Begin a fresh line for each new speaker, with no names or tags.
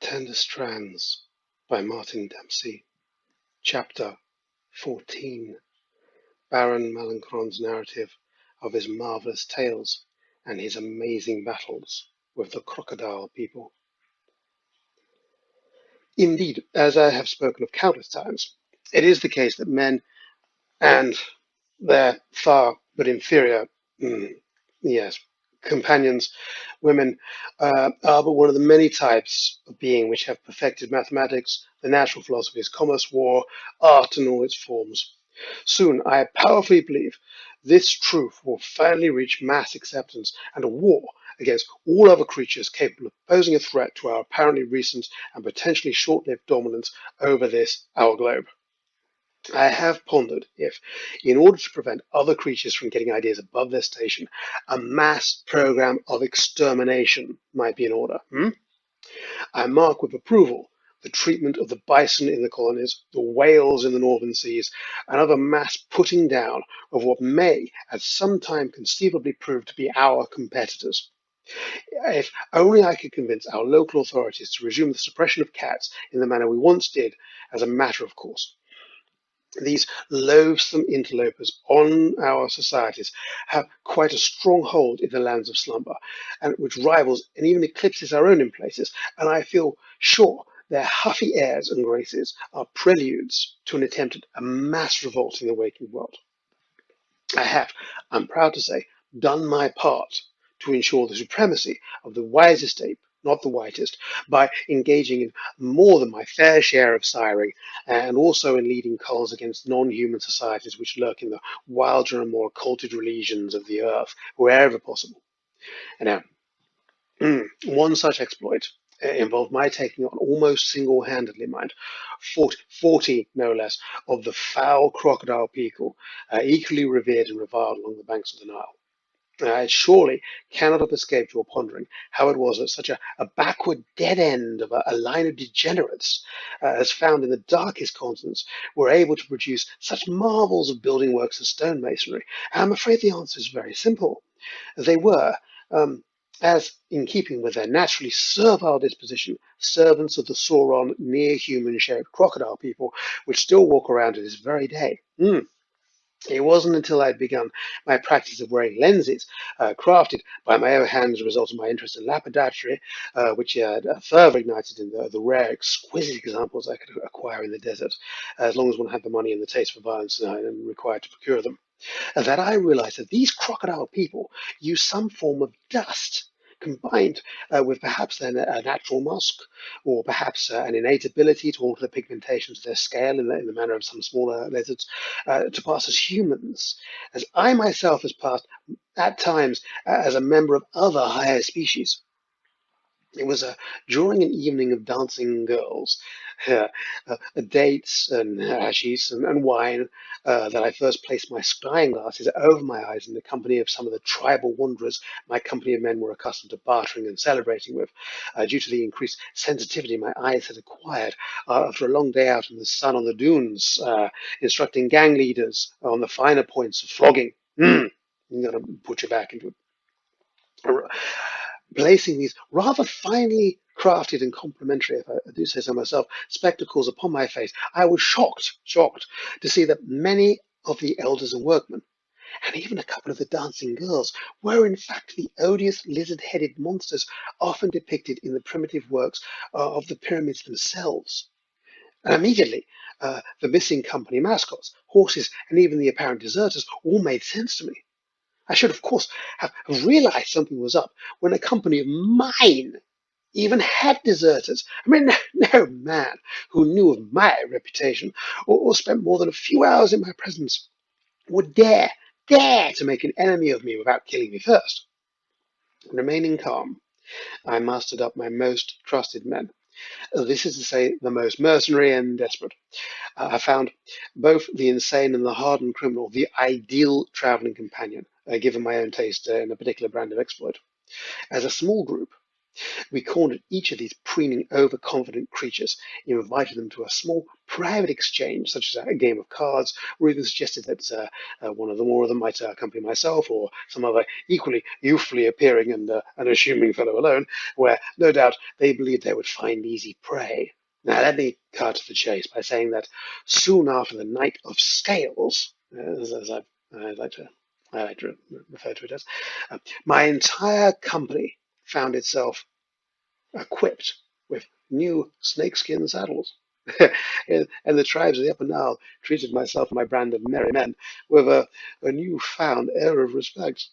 Tender Strands by Martin Dempsey. Chapter 14. Baron Melancron's narrative of his marvellous tales and his amazing battles with the crocodile people. Indeed, as I have spoken of countless times, it is the case that men and their far but inferior, yes, companions, women, are but one of the many types of being which have perfected mathematics, the natural philosophies, commerce, war, art in all its forms. Soon, I powerfully believe, this truth will finally reach mass acceptance, and a war against all other creatures capable of posing a threat to our apparently recent and potentially short-lived dominance over this, our globe. I have pondered if, in order to prevent other creatures from getting ideas above their station, a mass program of extermination might be in order. I mark with approval the treatment of the bison in the colonies, the whales in the northern seas, and other mass putting down of what may at some time conceivably prove to be our competitors. If only I could convince our local authorities to resume the suppression of cats in the manner we once did as a matter of course. These loathsome interlopers on our societies have quite a strong hold in the lands of slumber, and which rivals and even eclipses our own in places, and I feel sure their huffy airs and graces are preludes to an attempt at a mass revolt in the waking world. I have, I'm proud to say, done my part to ensure the supremacy of the wisest ape, not the whitest, by engaging in more than my fair share of siring, and also in leading culls against non-human societies which lurk in the wilder and more occulted regions of the earth, wherever possible. And now, one such exploit involved my taking on almost single-handedly, mind, 40 no less, of the foul crocodile people, equally revered and reviled along the banks of the Nile. It surely cannot have escaped your pondering how it was that such a backward dead end of a line of degenerates, as found in the darkest continents, were able to produce such marvels of building works as stonemasonry. I'm afraid the answer is very simple. They were, as in keeping with their naturally servile disposition, servants of the Sauron near-human-shaped crocodile people, which still walk around to this very day. It wasn't until I'd begun my practice of wearing lenses, crafted by my own hands as a result of my interest in lapidary, which had further ignited in the rare, exquisite examples I could acquire in the desert, as long as one had the money and the taste for violence and required to procure them, that I realized that these crocodile people use some form of dust combined with perhaps a natural musk, or perhaps an innate ability to alter the pigmentations of their scale in the manner of some smaller lizards, to pass as humans, as I myself has passed at times as a member of other higher species. It was during an evening of dancing girls, uh, dates and hashish and wine, that I first placed my spying glasses over my eyes in the company of some of the tribal wanderers my company of men were accustomed to bartering and celebrating with, due to the increased sensitivity my eyes had acquired after a long day out in the sun on the dunes, instructing gang leaders on the finer points of flogging. You got to put your back into it. Placing these rather finely crafted and complimentary, if I do say so myself, spectacles upon my face, I was shocked to see that many of the elders and workmen, and even a couple of the dancing girls, were in fact the odious lizard-headed monsters often depicted in the primitive works of the pyramids themselves. And immediately, the missing company mascots, horses, and even the apparent deserters all made sense to me. I should, of course, have realized something was up when a company of mine even had deserters. I mean, no man who knew of my reputation or spent more than a few hours in my presence would dare to make an enemy of me without killing me first. Remaining calm, I mustered up my most trusted men. This is to say, the most mercenary and desperate. I found both the insane and the hardened criminal the ideal traveling companion, given my own taste in a particular brand of exploit. As a small group, we cornered each of these preening, overconfident creatures, invited them to a small private exchange, such as a game of cards, or even suggested that one of them or them might accompany myself or some other equally youthfully appearing and unassuming fellow alone, where no doubt they believed they would find easy prey. Now, let me cut to the chase by saying that soon after the Night of Scales, as I like to I like to refer to it as, my entire company found itself equipped with new snakeskin saddles. And the tribes of the Upper Nile treated myself and my brand of merry men with a newfound air of respect.